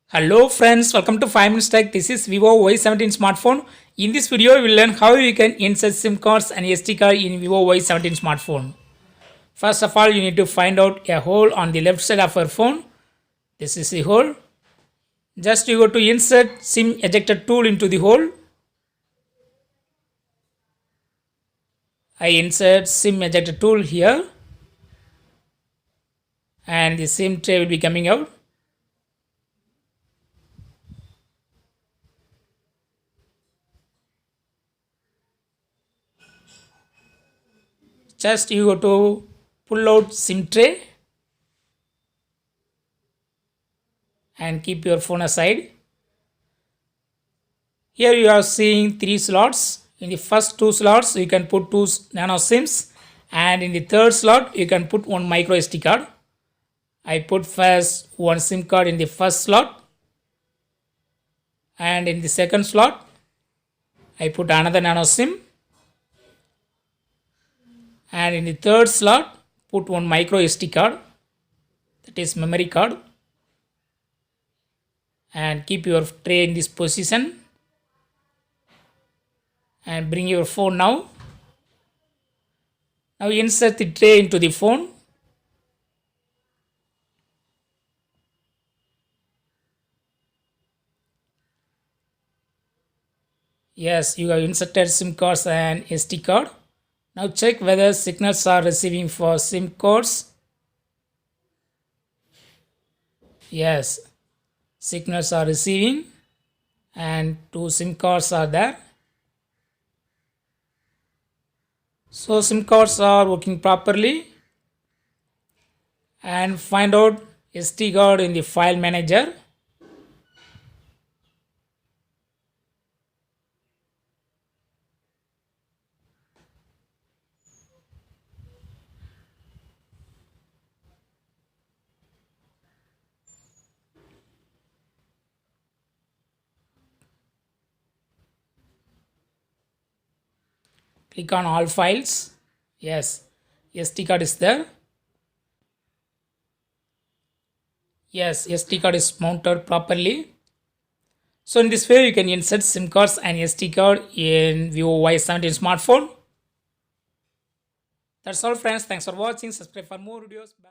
Hello friends, welcome to 5 Minutes Tech. This is Vivo Y17 smartphone. In this video, we will learn how you can insert SIM cards and SD card in Vivo Y17 smartphone. First of all, you need to find out a hole on the left side of your phone. This is the hole. Just you go to insert SIM ejector tool into the hole. I insert SIM ejector tool here. And the SIM tray will be coming out. Just you go to pull out SIM tray and keep your phone aside. Here you are seeing 3 slots. In the first 2 slots you can put 2 nano SIMs, and in the third slot you can put 1 micro SD card. I put first 1 SIM card in the first slot, and in the second slot I put another nano SIM, and in the third slot put 1 micro SD card, that is memory card, and keep your tray in this position and bring your phone now. Now insert the tray into the phone. Yes, you have inserted SIM cards and SD card. Now check whether signals are receiving for SIM cards. Yes, signals are receiving and 2 SIM cards are there. So SIM cards are working properly. And find out SD card in the file manager. Click on all files. Yes, SD card is there. Yes, SD card is mounted properly. So in this way you can insert SIM cards and SD card in Vivo Y17 smartphone. That's all friends. Thanks for watching. Subscribe for more videos. Bye.